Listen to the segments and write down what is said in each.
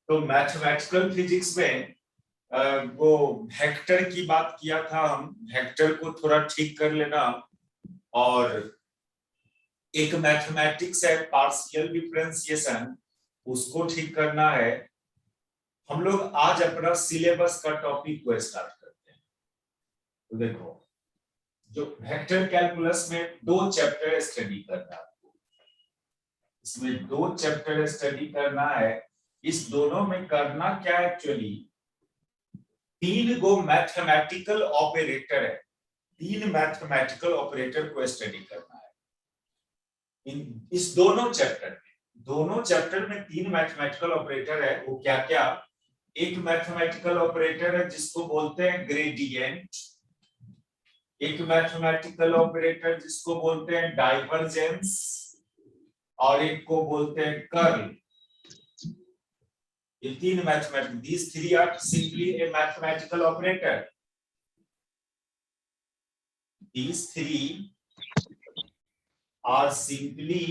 तो mathematical physics में वो वेक्टर की बात किया था। हम वेक्टर को थोड़ा ठीक कर लेना, और एक मैथमेटिक्स है पार्शियल डिफरेंशिएशन, उसको ठीक करना है। हम लोग आज अपना सिलेबस का टॉपिक को स्टार्ट करते हैं। तो देखो, जो वेक्टर कैलकुलस में 2 चैप्टर स्टडी करना है, इसमें 2 चैप्टर स्टडी करना है। इस दोनों में करना क्या एक्चुअली, 3 गो मैथमेटिकल ऑपरेटर है, 3 मैथमेटिकल ऑपरेटर को स्टडी करना है। इस दोनों चैप्टर में 3 मैथमेटिकल ऑपरेटर है। वो क्या क्या, एक मैथमेटिकल ऑपरेटर है जिसको बोलते हैं ग्रेडियंट, एक मैथमेटिकल ऑपरेटर जिसको बोलते हैं डाइवर्जेंस, और एक को बोलते हैं कर्ल। ये 3 mathematical, these 3 are simply a mathematical operator. These 3 are simply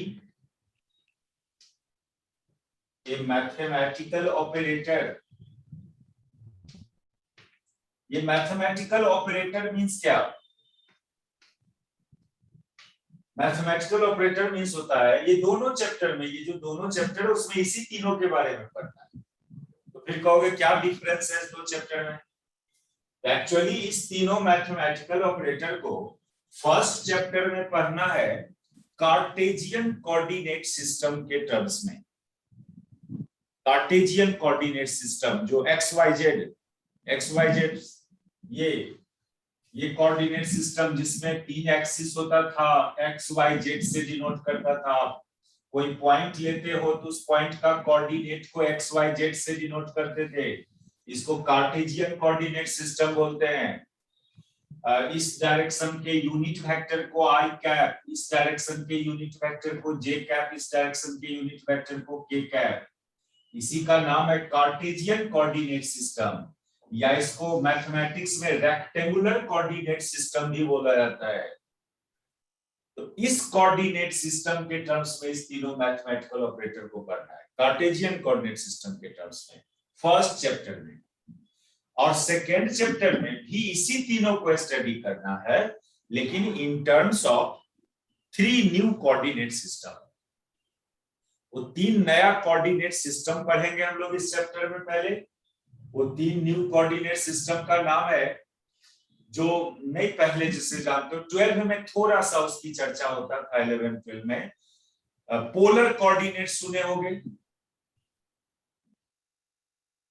a mathematical operator. ये मैथमेटिकल ऑपरेटर मींस क्या? मैथमेटिकल ऑपरेटर मींस होता है, ये दोनों चैप्टर में, ये जो दोनों चैप्टर है उसमें इसी तीनों के बारे में पढ़ना है। तो फिर कहोगे क्या डिफरेंस है इस 2 चैप्टर में? एक्चुअली इस तीनों मैथमेटिकल ऑपरेटर को फर्स्ट चैप्टर में पढ़ना है कार्टेशियन कोऑर्डिनेट सिस्टम के टर्म्स में। कार्टेशियन कोऑर्डिनेट सिस्टम जो XYZ ये कोऑर्डिनेट सिस्टम जिसमें 3 एक्सिस होता था, XYZ से डिनोट करता था। कोई पॉइंट लेते हो तो उस पॉइंट का कोऑर्डिनेट को XYZ से डिनोट करते थे। इसको कार्टेशियन कोऑर्डिनेट सिस्टम बोलते हैं। इस डायरेक्शन के यूनिट वेक्टर को आई कैप, इस डायरेक्शन के यूनिट वेक्टर को जे कैप, इस डायरेक्शन के यूनिट वेक्टर को के कैप। इसी का नाम है कार्टेशियन कोऑर्डिनेट सिस्टम, या इसको मैथमेटिक्स में रेक्टेंगुलर कोऑर्डिनेट सिस्टम भी बोला जाता है। तो इस कोऑर्डिनेट सिस्टम के टर्म्स में इस तीनों मैथमेटिकल ऑपरेटर को पढ़ना है, कार्टेशियन कोऑर्डिनेट सिस्टम के टर्म्स में फर्स्ट चैप्टर में। और सेकेंड चैप्टर में भी इसी तीनों को स्टडी करना है, लेकिन in terms of 3 new coordinate system. वो 3 नया कोऑर्डिनेट सिस्टम पढ़ेंगे हम लोग इस चैप्टर में। पहले वो 3 न्यू कोऑर्डिनेट सिस्टम का नाम है, जो नहीं पहले जिसे जानते हो, 12 में थोड़ा सा उसकी चर्चा होता था, 11-12 में। पोलर कोऑर्डिनेट सुने होंगे,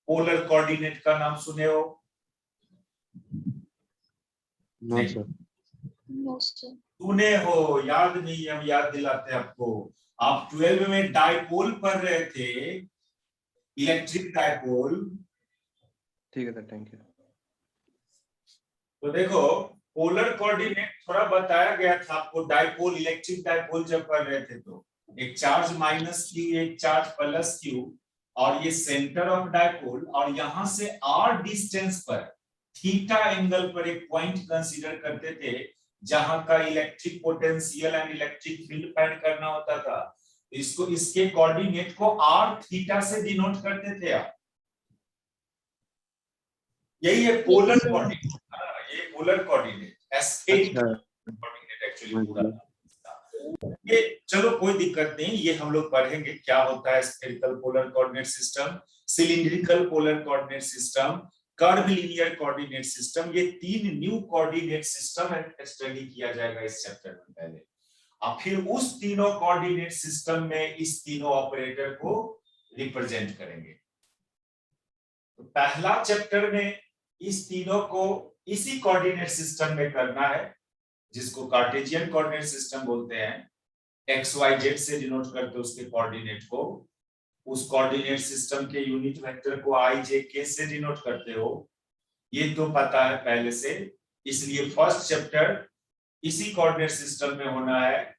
पोलर कोऑर्डिनेट का नाम सुने हो? No sir. सुने हो, याद नहीं, हम याद दिलाते हैं आपको। आप 12 में डाइपोल पढ़ रहे थे, इलेक्ट्रिक डाइपोल। ठीक है सर, थैंक यू। तो देखो, पोलर कोऑर्डिनेट थोड़ा बताया गया था आपको। डाइपोल, इलेक्ट्रिक डाइपोल जब पढ़ रहे थे तो एक चार्ज -q, एक चार्ज +q, और ये सेंटर ऑफ डाइपोल, और यहां से r डिस्टेंस पर थीटा एंगल पर एक पॉइंट कंसीडर करते थे जहां का electric potential and electric field find करना होता था। इसको, इसके कोऑर्डिनेट को r थीटा से डिनोट करते थे आप। यही है पोलर कोऑर्डिनेट, ये polar coordinate, spherical coordinate actually पूरा। ये चलो कोई दिक्कत नहीं, ये हम लोग पढ़ेंगे क्या होता है spherical polar coordinate system, cylindrical polar coordinate system, curve linear coordinate system. ये 3 न्यू कोऑर्डिनेट सिस्टम स्टडी किया जाएगा इस चैप्टर में पहले, और फिर उस तीनों कोऑर्डिनेट सिस्टम में इस तीनों ऑपरेटर को रिप्रेजेंट करेंगे। तो पहला चैप्टर में इस तीनों को इसी कोऑर्डिनेट सिस्टम में करना है, जिसको कार्टेशियन कोऑर्डिनेट सिस्टम बोलते हैं। XYZ से डिनोट करते उसके कोऑर्डिनेट को, उस कोऑर्डिनेट सिस्टम के यूनिट वेक्टर को IJK से डिनोट करते हो, ये तो पता है पहले से। इसलिए फर्स्ट चैप्टर इसी कोऑर्डिनेट सिस्टम में होना है।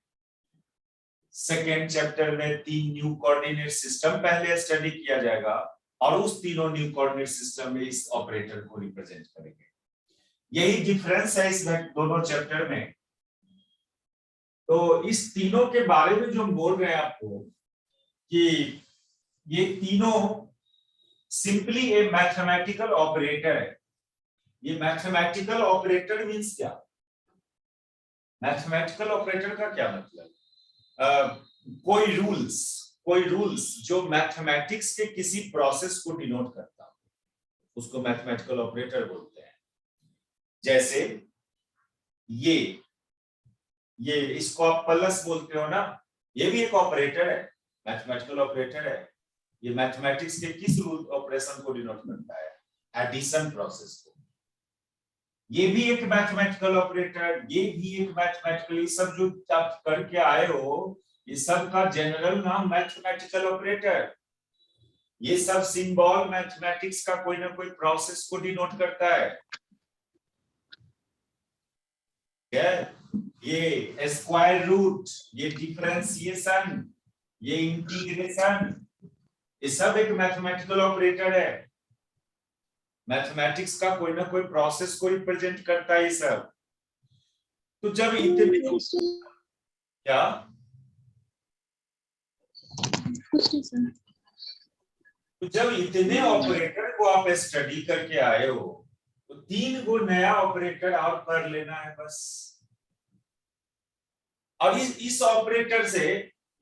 सेकेंड चैप्टर में 3 न्यू कोऑर्डिनेट सिस्टम पहले स्टडी किया जाएगा, और उस तीनों न्यू कोऑर्डिनेट सिस्टम में इस ऑपरेटर को रिप्रेजेंट करेंगे। यही डिफरेंस है इस दोनों चैप्टर में। तो इस तीनों के बारे में जो हम बोल रहे हैं आपको, कि ये तीनों सिंपली ए मैथमेटिकल ऑपरेटर है। ये मैथमेटिकल ऑपरेटर मींस क्या? मैथमेटिकल ऑपरेटर का क्या मतलब? कोई रूल्स जो मैथमेटिक्स के किसी प्रोसेस को डिनोट करता हो, उसको मैथमेटिकल ऑपरेटर बोलते हैं। जैसे ये इसको आप प्लस बोलते हो ना, ये भी एक ऑपरेटर है, मैथमेटिकल ऑपरेटर है। ये मैथमेटिक्स के किस रूल ऑपरेशन को डिनोट करता है? एडिशन प्रोसेस को। ये भी एक मैथमेटिकल ऑपरेटर, ये भी एक मैथमेटिकल, ये सब जो आप करके आए हो, ये सब का जनरल नाम मैथमेटिकल ऑपरेटर। ये सब सिंबल मैथमेटिक्स का कोई ना कोई प्रोसेस को डिनोट करता है। क्या? ये स्क्वायर रूट, ये डिफरेंशिएशन, ये इंटीग्रेशन, ये सब एक मैथमेटिकल ऑपरेटर है। मैथमेटिक्स का कोई ना कोई प्रोसेस को रिप्रेजेंट करता है ये सब। तो जब इतने क्या तो जब इतने ऑपरेटर को आप स्टडी करके आए हो, तो 3 गो नया ऑपरेटर और कर लेना है बस। और इस ऑपरेटर से,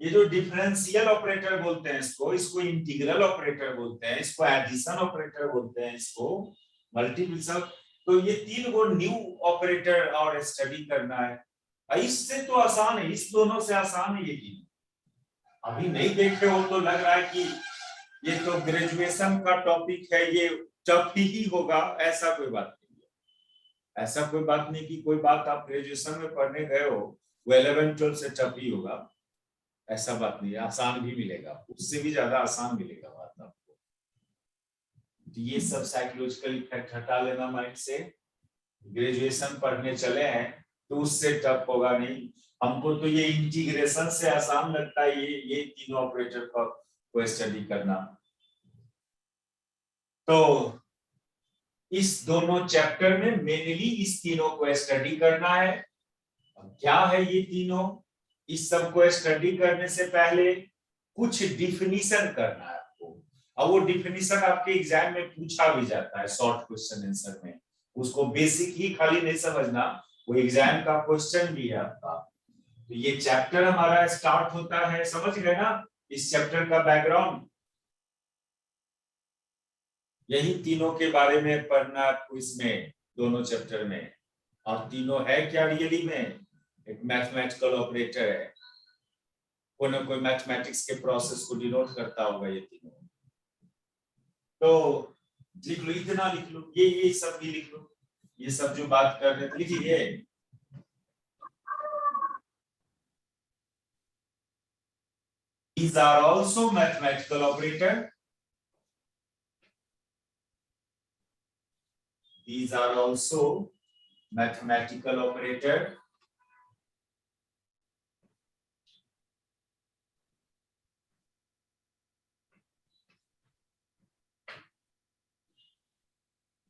ये जो डिफरेंशियल ऑपरेटर बोलते हैं इसको इंटीग्रल ऑपरेटर बोलते हैं, इसको एडिशन ऑपरेटर बोलते हैं, इसको मल्टीप्लिकेशन। तो ये 3 गो न्यू ऑपरेटर और स्टडी करना है। इससे तो आसान है, इस दोनों से आसान है ये तीन। अभी नहीं देखे हो तो लग रहा है कि ये तो ग्रेजुएशन का टॉपिक है, ये टफ ही होगा। ऐसा कोई बात नहीं है। ऐसा कोई बात नहीं कि कोई बात आप ग्रेजुएशन में पढ़ने गए हो वो 11-12 से टफ ही होगा, ऐसा बात नहीं है। आसान भी मिलेगा, उससे भी ज्यादा आसान मिलेगा बात आपको। तो ये सब साइकोलॉजिकल इफेक्ट हटा लेना माइंड से। ग्रेजुएशन पढ़ने चले हैं तो उससे टफ होगा नहीं। हमको तो ये इंटीग्रेशन से आसान लगता है, ये तीनों ऑपरेटर को स्टडी करना। तो इस दोनों चैप्टर में मेनली इस तीनों को स्टडी करना है। क्या है ये तीनों? इस सब को स्टडी करने से पहले कुछ डिफिनीशन करना है आपको, और वो डिफिनीशन आपके एग्जाम में पूछा भी जाता है शॉर्ट क्वेश्चन आंसर में। उसको बेसिक ही खाली नहीं समझना, वो एग्जाम का क्वेश्चन भी है आपका। तो ये चैप्टर हमारा स्टार्ट होता है, समझ गए ना इस चैप्टर का बैकग्राउंड? यही तीनों के बारे में पढ़ना आपको इसमें, दोनों चैप्टर में। और तीनों है क्या रियली में? एक मैथमेटिकल ऑपरेटर है, कोई ना कोई मैथमेटिक्स के प्रोसेस को डिनोट करता होगा ये तीनों। तो लिख लो, इतना लिख लो, ये सब भी लिख लो, ये सब जो बात कर रहे थे लिखिए। These are also mathematical operator. These are also mathematical operator.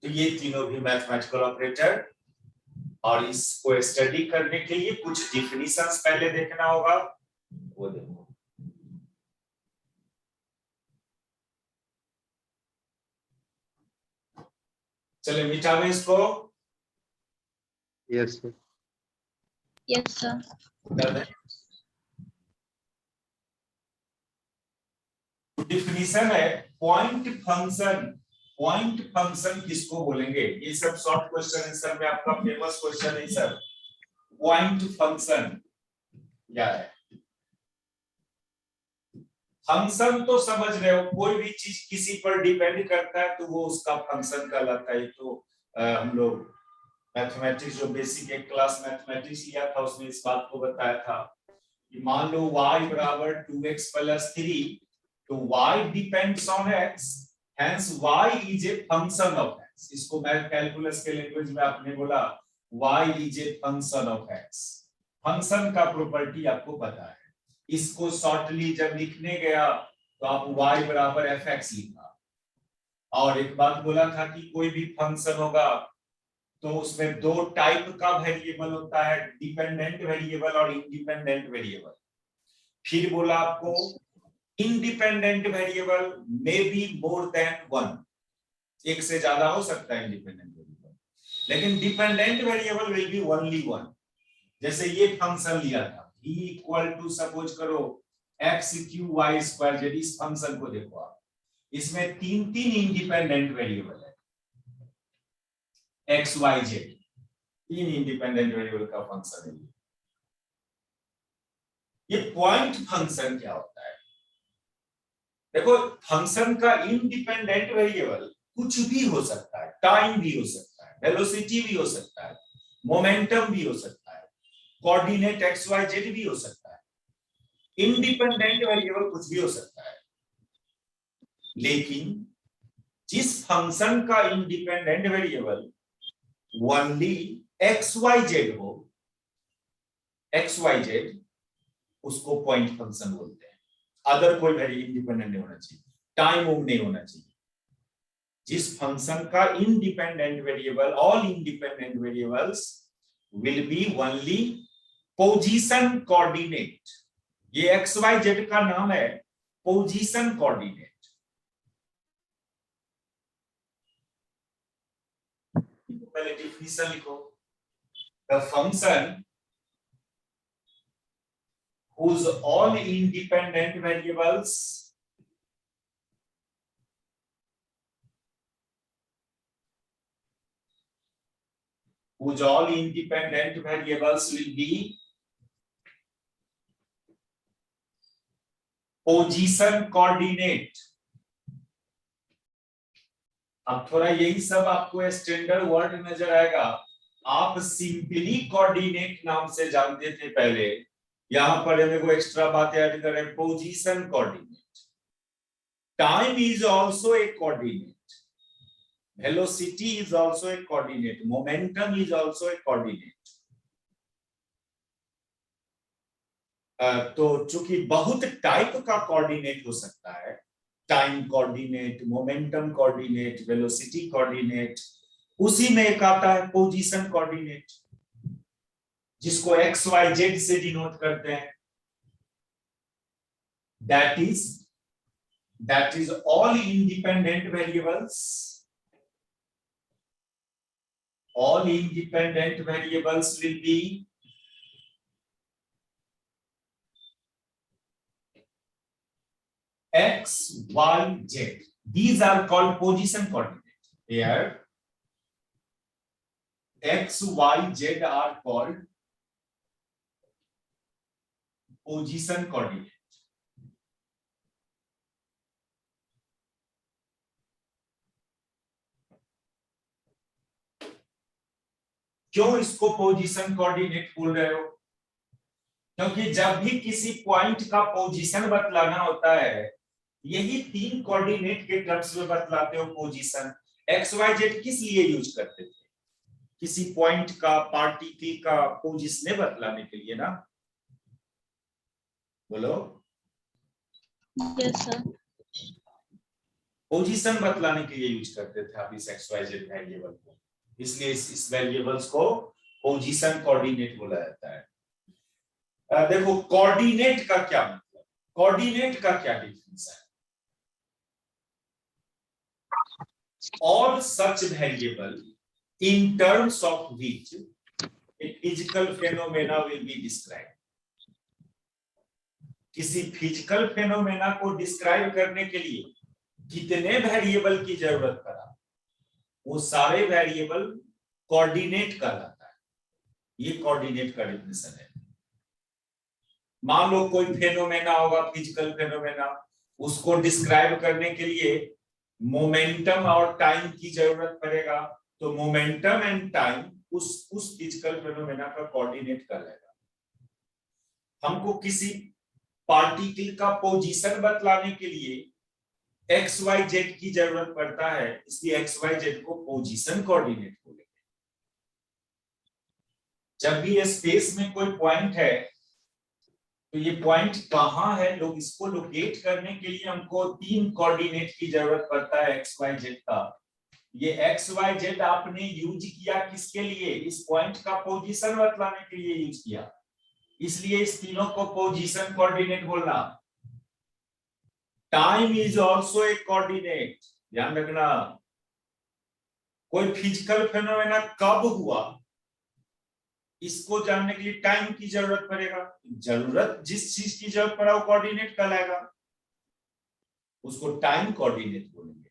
तो ये तीनों भी मैथमेटिकल ऑपरेटर। और इसको स्टडी करने के लिए कुछ डिफिनीशंस पहले देखना होगा, वो देखो। चले मिटावे इसको। Yes sir. Yes sir. Definition है पॉइंट फंक्शन। पॉइंट फंक्शन किसको बोलेंगे? ये सब शॉर्ट क्वेश्चन आंसर में आपका फेमस क्वेश्चन है सर। पॉइंट फंक्शन क्या है? फंक्शन तो समझ रहे हो, कोई भी चीज किसी पर डिपेंड करता है तो वो उसका फंक्शन कहलाता है। तो हम लोग मैथमेटिक्स जो बेसिक एक क्लास मैथमेटिक्स लिया था उसमें इस बात को बताया था कि मान लो y बराबर 2x + 3, तो y depends on x, hence y is a function of x। इसको मैथ कैलकुलस के लैंग्वेज में आपने बोला y is a function of x। Function का प्रॉपर्टी आपको पता है। इसको शॉर्टली जब लिखने गया तो आप y बराबर fx लिखा। और एक बात बोला था कि कोई भी फंक्शन होगा तो उसमें 2 टाइप का वेरिएबल होता है, डिपेंडेंट वेरिएबल और इंडिपेंडेंट वेरिएबल। फिर बोला आपको independent variable may be more than one, एक से ज्यादा हो सकता है इंडिपेंडेंट वेरिएबल, लेकिन dependent variable will be only one. जैसे ये फंक्शन लिया था v इक्वल टू सपोज करो x Q Y square Z, इस फंक्शन को देखो आप, इसमें तीन तीन इंडिपेंडेंट वेरिएबल है, x y z, तीन इंडिपेंडेंट वेरिएबल का फंक्शन है। ये पॉइंट फंक्शन क्या होता है? देखो फंक्शन का इंडिपेंडेंट वेरिएबल कुछ भी हो सकता है, टाइम भी हो सकता है, वेलोसिटी भी हो सकता है, मोमेंटम भी हो सकता है, कोऑर्डिनेट एक्स वाई जेड भी हो सकता है, इंडिपेंडेंट वेरिएबल कुछ भी हो सकता है। लेकिन जिस फंक्शन का independent variable only X Y Z हो, एक्स वाई जेड, उसको पॉइंट फंक्शन बोलते हैं। अदर कोई वेरिएबल इंडिपेंडेंट नहीं होना चाहिए, टाइम नहीं होना चाहिए। जिस फंक्शन का independent variable, all independent variables will be only position coordinate, ये एक्स वाई जेड का नाम है पोजीशन कोऑर्डिनेट। पहले डिफिनेशन लिखो, the function whose all independent variables will be position coordinate। अब थोड़ा यही सब आपको स्टैंडर्ड वर्ड नजर आएगा। आप सिंपली कोऑर्डिनेट नाम से जानते थे पहले, यहां पर हमें को एक्स्ट्रा बातें ऐड कर रहे हैं, position coordinate. Time is also a coordinate, velocity is also a coordinate, momentum is also a coordinate. तो चूंकि बहुत टाइप का कोऑर्डिनेट हो सकता है, time coordinate, momentum coordinate, velocity coordinate, उसी में एक आता है पोजीशन कोऑर्डिनेट, जिसको एक्स वाई जेड से डिनोट करते हैं। That is all independent variables, all independent variables will be x, y, z. These are called position coordinates. Here x, y, z are called position coordinates. क्यों इसको position coordinate बोल रहे हो? क्योंकि जब भी किसी पॉइंट का पोजीशन बतलाना होता है, यही तीन कोऑर्डिनेट के टर्म्स में बतलाते हो पोजीशन। एक्स वाई जेड किस लिए यूज करते थे? किसी पॉइंट का, पार्टिकल का पोजीशन बतलाने के लिए ना, बोलो। Yes sir. पोजीशन बतलाने के लिए यूज करते थे आप इस एक्स वाई जेड वेरिएबल को, इसलिए इस वेरिएबल्स को पोजीशन कोऑर्डिनेट बोला जाता है। देखो कोऑर्डिनेट का क्या मतलब, कोऑर्डिनेट का क्या डिफिनेशन है? All such variable in terms of which a physical phenomena will be described। किसी फिजिकल फेनोमेना को डिस्क्राइब करने के लिए कितने वेरिएबल की जरूरत पड़ा, वो सारे वेरिएबल कोऑर्डिनेट कहलाता है। ये कोऑर्डिनेट का डिफिनेशन है। मान लो कोई फेनोमेना होगा, फिजिकल फेनोमेना, उसको डिस्क्राइब करने के लिए मोमेंटम और टाइम की जरूरत पड़ेगा, तो मोमेंटम एंड टाइम उस फिजिकल फेनोमेना का कोऑर्डिनेट कर लेगा। हमको किसी पार्टिकल का पोजीशन बतलाने के लिए एक्स वाई जेड की जरूरत पड़ता है, इसलिए एक्स वाई जेड को पोजीशन कोऑर्डिनेट बोलेंगे। जब भी स्पेस में कोई पॉइंट है, तो ये पॉइंट कहां है, लोग इसको लोकेट करने के लिए हमको तीन कोऑर्डिनेट की जरूरत पड़ता है एक्स वाई जेड का। ये एक्स वाई जेड आपने यूज किया किसके लिए? इस पॉइंट का पोजीशन बतलाने के लिए यूज किया, इसलिए इस तीनों को पोजीशन कोऑर्डिनेट बोलना। Time is also a coordinate, ध्यान रखना। कोई फिजिकल फेनोमेना कब हुआ इसको जानने के लिए टाइम की जरूरत पड़ेगा। जरूरत जिस चीज की जरूरत पड़ा वो कोऑर्डिनेट कहलाएगा, उसको टाइम कोऑर्डिनेट बोलेंगे।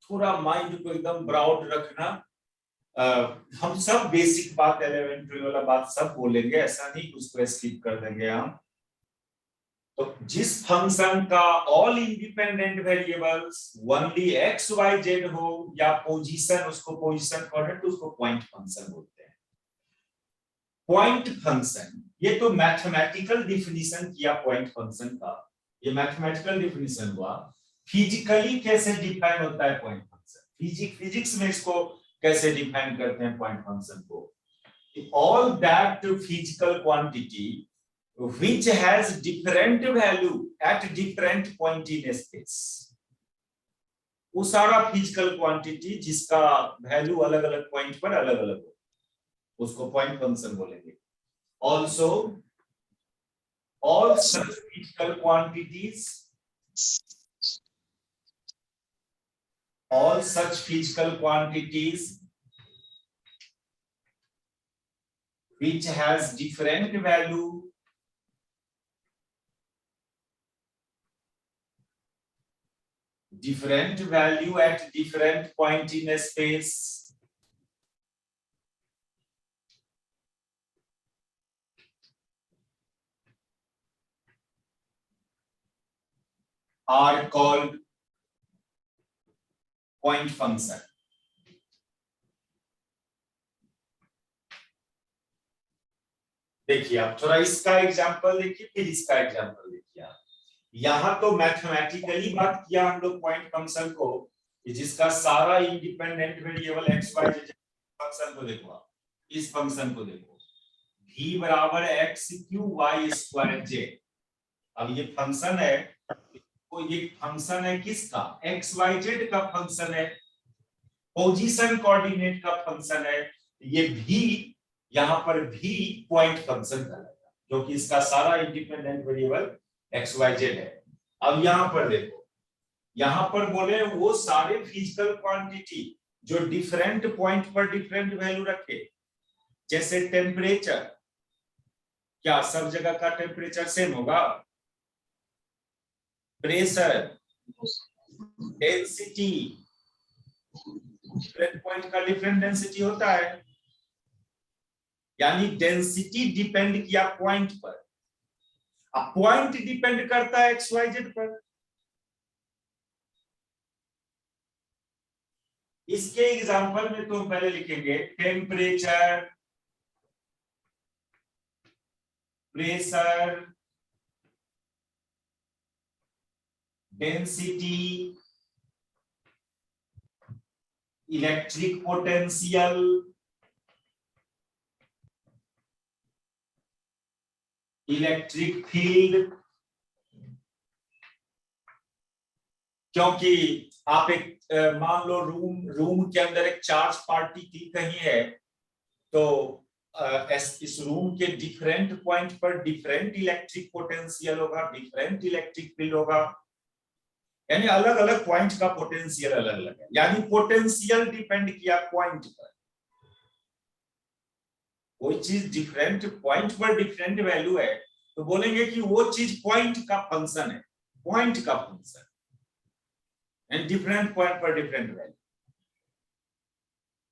थोड़ा माइंड को एकदम ब्रॉड रखना। हम सब बेसिक बात, एलिमेंट्री वाला बात सब बोलेंगे, ऐसा नहीं उसको स्किप कर देंगे हम। तो जिस फंक्शन का all independent variables only X Y Z हो या पोजीशन, उसको पोजीशन कोऑर्डिनेट, उसको पॉइंट फंक्शन बोलते हैं। पॉइंट फंक्शन, ये तो मैथमेटिकल डिफिनीशन किया पॉइंट फंक्शन का, ये मैथमेटिकल डिफिनीशन हुआ। फिजिकली कैसे डिफाइन होता है पॉइंट फंक्शन, फिजिक्स में इसको कैसे डिफाइन करते हैं पॉइंट फंक्शन को। All that physical quantity which has different value at different point in space, वो सारा फिजिकल क्वांटिटी जिसका वैल्यू अलग अलग पॉइंट पर अलग अलग हो, उसको पॉइंट फंक्शन बोलेंगे। Also all such physical quantities, all such physical quantities which has different value at different point in a space are called point function। देखिए आप थोड़ा इसका एग्जांपल देखिए, फिर इसका एग्जांपल देखिए। आप यहां तो मैथमेटिकली बात किया हम लोग पॉइंट फंक्शन को, कि जिसका सारा independent variable X Y Z. Function को देखो, आप इस फंक्शन को देखो, v बराबर x Q Y square Z. अब ये फंक्शन है, तो ये फंक्शन है किसका, एक्स वाई जेड का फंक्शन है, पोजीशन कोऑर्डिनेट का फंक्शन है। ये v, यहां पर v पॉइंट फंक्शन कहलाएगा, क्योंकि इसका सारा independent variable X Y Z है। अब यहां पर देखो, यहां पर बोले वो सारे फिजिकल क्वांटिटी जो डिफरेंट पॉइंट पर डिफरेंट वैल्यू रखे, जैसे टेम्परेचर, क्या सब जगह का टेम्परेचर सेम होगा? प्रेशर, डेंसिटी, डिफरेंट पॉइंट का डिफरेंट डेंसिटी होता है, यानी डेंसिटी डिपेंड किया पॉइंट पर। अब पॉइंट डिपेंड करता है एक्स वाई जेड पर। इसके एग्जांपल में तो हम पहले लिखेंगे temperature, pressure, density, electric potential, electric field. क्योंकि आप एक मान लो रूम के अंदर एक चार्ज पार्टिकल कहीं है, तो इस रूम के डिफरेंट पॉइंट पर डिफरेंट इलेक्ट्रिक पोटेंशियल होगा, डिफरेंट इलेक्ट्रिक फील्ड होगा, यानी अलग अलग पॉइंट का पोटेंशियल अलग अलग है, यानी पोटेंशियल डिपेंड किया पॉइंट पर। कोई चीज डिफरेंट पॉइंट पर डिफरेंट वैल्यू है तो बोलेंगे कि वो चीज पॉइंट का फंक्शन है, पॉइंट का फंक्शन, एंड डिफरेंट पॉइंट पर डिफरेंट वैल्यू,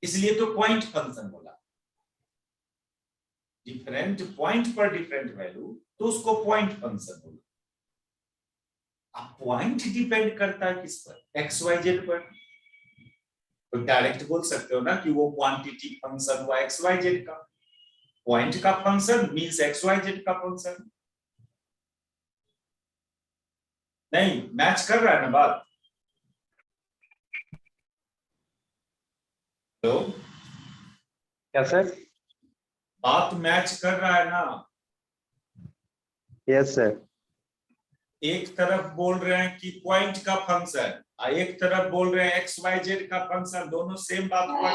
इसलिए तो पॉइंट फंक्शन बोला। डिफरेंट पॉइंट पर डिफरेंट वैल्यू तो उसको पॉइंट फंक्शन बोला। अब पॉइंट डिपेंड करता है किस पर, एक्स वाई जेड पर, तो डायरेक्ट बोल सकते हो ना कि वो क्वांटिटी फंक्शन हुआ एक्स वाई जेड का। पॉइंट का function means X Y Z का फंक्शन। नहीं मैच कर रहा है ना बात? तो क्या सर? बात मैच कर रहा है ना? Yes sir. एक तरफ बोल रहे हैं कि पॉइंट का फंक्शन, एक तरफ बोल रहे हैं एक्स वाई जेड का फंक्शन, दोनों सेम बात हुआ।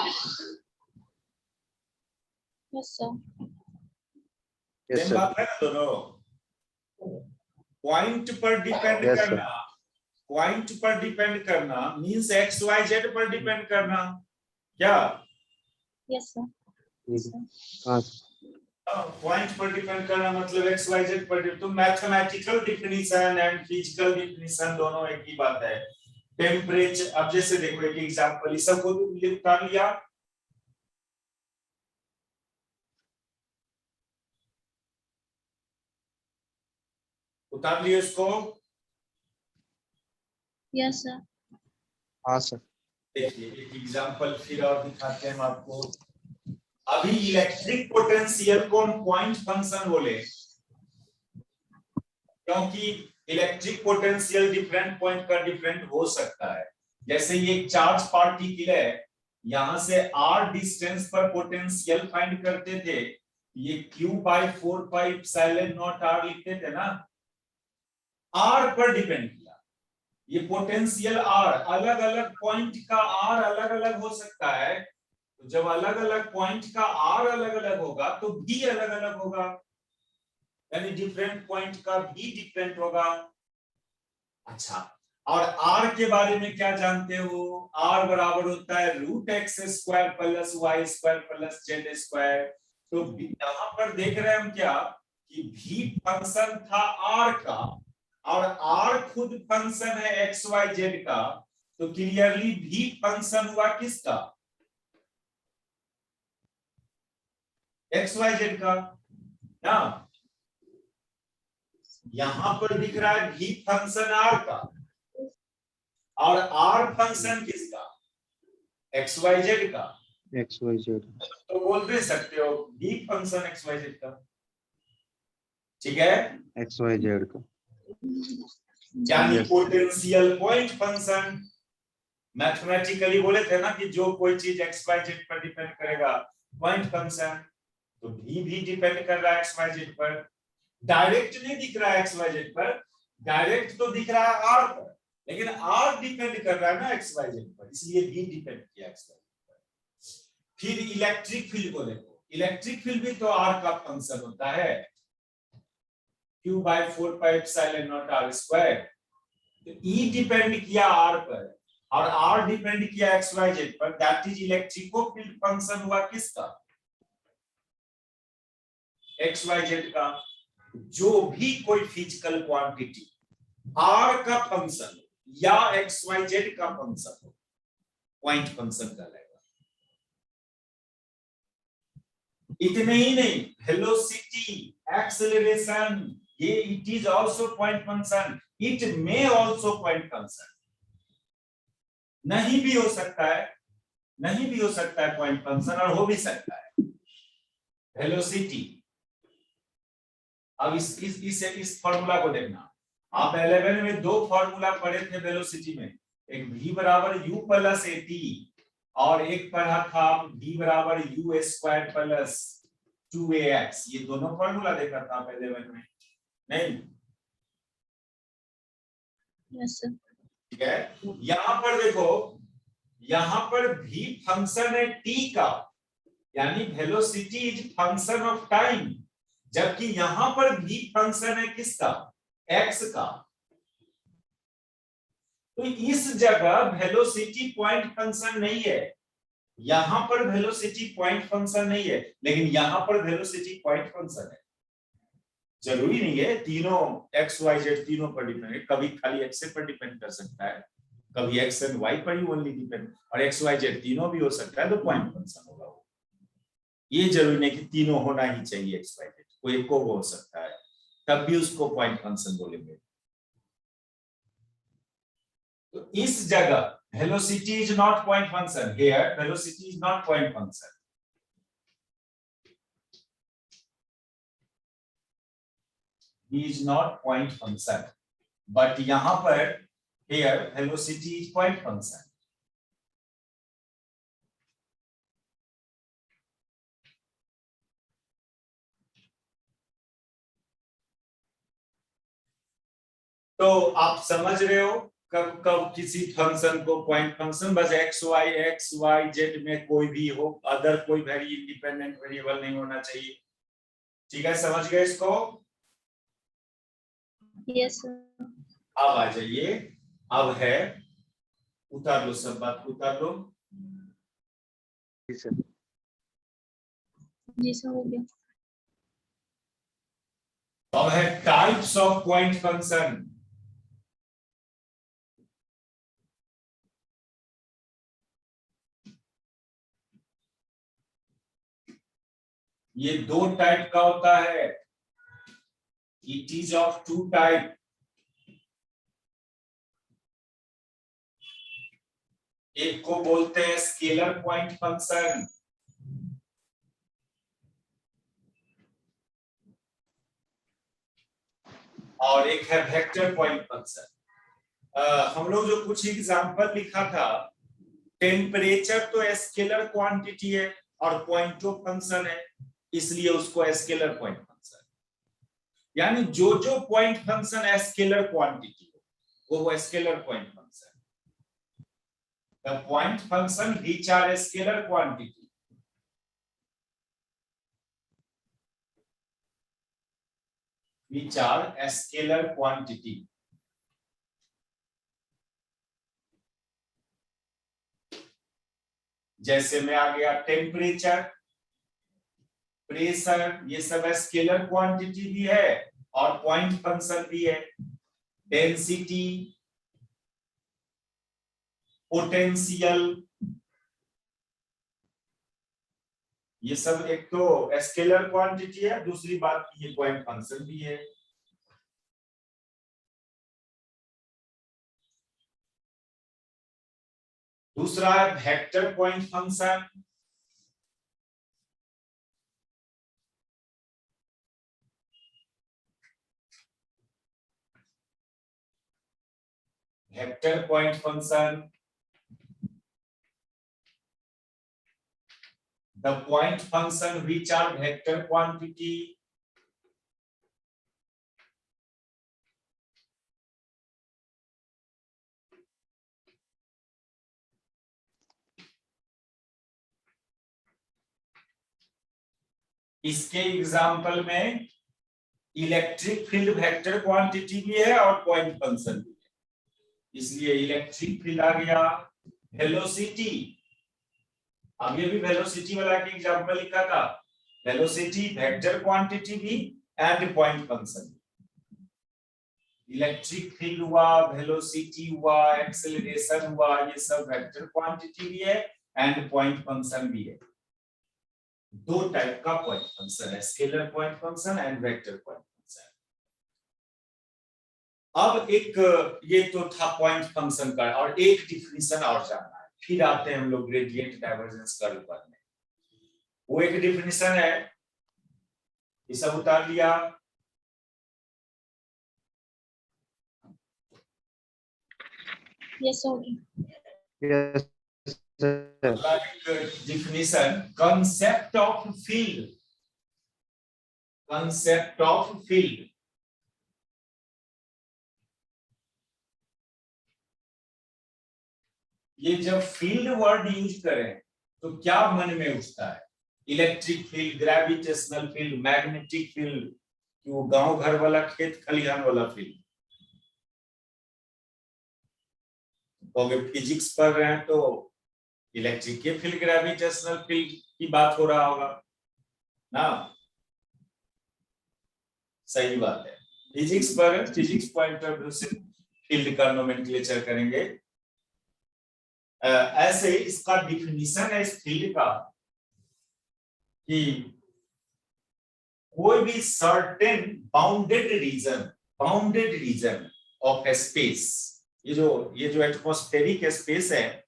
Yes sir. Yes same sir. बात है ना दोनों? पॉइंट पर डिपेंड Yes, sir. करना, पॉइंट पर डिपेंड करना मींस एक्स वाई जेड पर डिपेंड करना, क्या? Yes, sir. हाँ पॉइंट पर डिपेंड करना मतलब एक्स वाई जेड पर। तो mathematical definition and physical definition दोनों एक ही बात है। टेम्परेचर, अब जैसे देखो एक एग्जांपल, इस सबको उतार लिया, उतार लिया इसको। Yes, sir. हाँ सर। देखिए एक एग्जांपल फिर और दिखाते हैं हम आपको। अभी इलेक्ट्रिक पोटेंशियल को हम पॉइंट फंक्शन बोले, क्योंकि इलेक्ट्रिक पोटेंशियल डिफरेंट पॉइंट का डिफरेंट हो सकता है। जैसे ये एक चार्ज पार्टिकल है, यहां से r डिस्टेंस पर पोटेंशियल फाइंड करते थे, ये q/4πε0r लिखते थे ना, r पर डिपेंड किया। ये पोटेंशियल r, अलग अलग पॉइंट का r अलग अलग हो सकता है, तो जब अलग अलग पॉइंट का r अलग अलग होगा तो भी अलग अलग होगा, यानी डिफरेंट पॉइंट का भी डिफरेंट होगा। अच्छा, और r के बारे में क्या जानते हो? r बराबर होता है √x² + y² + z²। तो यहां पर देख रहे हैं हम क्या कि v फंक्शन था r का, और r खुद फंक्शन है एक्स वाई जेड का, तो क्लियरली v फंक्शन हुआ किसका? एक्स वाई जेड का ना। यहां पर दिख रहा है v फंक्शन r का, और r फंक्शन किसका? एक्स वाई जेड का। XYZ। तो बोल दे सकते हो v function X Y Z का, ठीक है? XYZ का। यानी Yes. Potential point function. Mathematically बोले थे ना कि जो कोई चीज एक्स वाई जेड पर डिपेंड करेगा पॉइंट फंक्शन, तो v भी डिपेंड कर रहा है एक्स वाई जेड पर। डायरेक्ट नहीं दिख रहा है एक्स वाई जेड पर, डायरेक्ट तो दिख रहा है r पर, लेकिन r डिपेंड कर रहा है ना एक्स वाई जेड पर, इसलिए v डिपेंड किया एक्स वाई जेड पर। फिर इलेक्ट्रिक फील्ड को देखो, इलेक्ट्रिक फील्ड भी तो r का फंक्शन होता है, q/4πε0r²। तो E डिपेंड किया r पर और r डिपेंड किया एक्स वाई जेड पर, दैट इज इलेक्ट्रिको फील्ड फंक्शन हुआ किसका? एक्स वाई जेड का। जो भी कोई फिजिकल क्वांटिटी r का फंक्शन या एक्स वाई जेड का फंक्शन हो, पॉइंट फंक्शन कहलाएगा। इतने ही नहीं, वेलोसिटी, एक्सेलरेशन, ये it is also point function, it may also point function. नहीं भी हो सकता है, नहीं भी हो सकता है पॉइंट फंक्शन, और हो भी सकता है वेलोसिटी। अब इस फॉर्मूला को देखना, आप 11 में दो फॉर्मूला पढ़े थे वेलोसिटी में, एक v बराबर u प्लस at, और एक पढ़ा था v बराबर u² प्लस 2ax। ये दोनों फॉर्मूला देखा था आप 11 में, नहीं? Yes, sir. ठीक है, यहां पर देखो, यहां पर v फंक्शन है t का, यानी velocity is function of time, जबकि यहां पर v फंक्शन है किसका? x का। तो इस जगह वेलोसिटी पॉइंट फंक्शन नहीं है, यहां पर वेलोसिटी पॉइंट फंक्शन नहीं है, लेकिन यहां पर वेलोसिटी पॉइंट फंक्शन है। जरूरी नहीं है तीनों एक्स वाई जेड तीनों पर डिपेंड है, कभी खाली एक्स पर डिपेंड कर सकता है, कभी एक्स एंड वाई पर ही ओनली डिपेंड, और एक्स वाई जेड तीनों भी हो सकता है, तो पॉइंट फंक्शन होगा वो। ये जरूरी नहीं कि तीनों होना ही चाहिए एक्स वाई जेड, कोई एक को हो सकता है, तब भी उसको पॉइंट फंक्शन बोलेंगे। तो इस जगह velocity is not point function, here velocity is not point function, is not point function, but यहां पर here velocity is point function। तो आप समझ रहे हो कब कब किसी फंक्शन को पॉइंट फंक्शन, बस एक्स वाई जेड में कोई भी हो, अदर कोई इंडिपेंडेंट वेरिएबल नहीं होना चाहिए। ठीक है, समझ गए इसको? Yes, sir. अब आ जाइए, अब है उतार लो, सब बात को उतार लो। जी सर। जी सर, हो गया। अब है टाइप्स ऑफ पॉइंट फंक्शन। ये दो टाइप का होता है, it is of two type. एक को बोलते हैं स्केलर पॉइंट फंक्शन, और एक है वेक्टर पॉइंट फंक्शन। हम लोग जो कुछ एग्जांपल लिखा था, टेम्परेचर तो स्केलर क्वांटिटी है और पॉइंट ऑफ फंक्शन है, इसलिए उसको स्केलर पॉइंट फंक्शन, यानी जो जो पॉइंट फंक्शन स्केलर क्वांटिटी हो वो scalar point function. The point function which are scalar quantity which are a scalar quantity. जैसे में आ गया टेम्परेचर, प्रेशर, ये सब स्केलर क्वांटिटी भी है और पॉइंट फंक्शन भी है। डेंसिटी, पोटेंशियल, ये सब एक तो स्केलर क्वांटिटी है, दूसरी बात ये पॉइंट फंक्शन भी है। दूसरा है vector point function. Vector point function, the point function which are vector quantity इसके एग्जाम्पल में इलेक्ट्रिक फील्ड वेक्टर क्वांटिटी भी है और पॉइंट फंक्शन भी है, इसलिए इलेक्ट्रिक फील्ड आ गया। वेलोसिटी, अब ये भी वेलोसिटी वाला के एग्जांपल लिखा था, वेलोसिटी वेक्टर क्वांटिटी भी and point function. Electric field हुआ, वेलोसिटी हुआ, एक्सेलरेशन हुआ, ये सब वेक्टर क्वांटिटी भी है एंड पॉइंट फंक्शन भी है। दो टाइप का पॉइंट फंक्शन है, scalar point function and vector point function. अब एक ये तो था पॉइंट फंक्शन का, और एक डिफिनीशन और जानना है, फिर आते हैं हम लोग ग्रेडियंट डाइवर्जेंस कर्व पर में। वो एक डिफिनीशन है, ये सब उतार लिया। Yes, sir. Yes sir. Definition, concept of field, concept of field. ये जब फील्ड वर्ड यूज करें तो क्या मन में उठता है? Electric field, gravitational field, magnetic field, कि वो गांव घर वाला, खेत खलिहान वाला फील्ड? अगर फिजिक्स पढ़ रहे हैं तो इलेक्ट्रिक के फील्ड, ग्रेविटेशनल फील्ड की बात हो रहा होगा ना? सही बात है। फिजिक्स पर, फिजिक्स पॉइंट ऑफ व्यू से फील्ड का नोमेनक्लेचर करेंगे। ऐसे इसका डिफिनीशन है इस फील्ड का कि कोई भी certain bounded reason of space, ये जो एटमॉस्फेरिक स्पेस है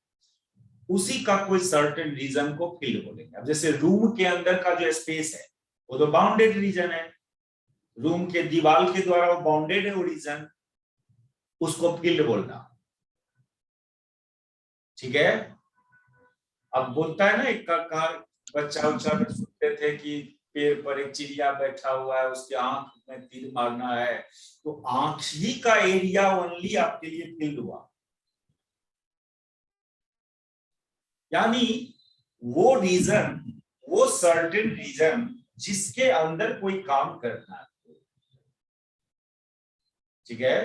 उसी का कोई सर्टेन रीजन को फील्ड बोलेंगे। अब जैसे रूम के अंदर का जो स्पेस है वो तो बाउंडेड रीजन है, रूम के दीवार के द्वारा वो बाउंडेड है वो रीजन, उसको फील्ड बोलना। ठीक है। अब बोलता है ना, एक का बच्चा उच्चा में सुनते थे कि पेड़ पर एक चिड़िया बैठा हुआ है, उसके आंख में तीर मारना है, तो आंख ही का एरिया ओनली आपके लिए फील्ड हुआ। यानी वो रीजन, वो सर्टेन रीजन जिसके अंदर कोई काम करना है, ठीक है।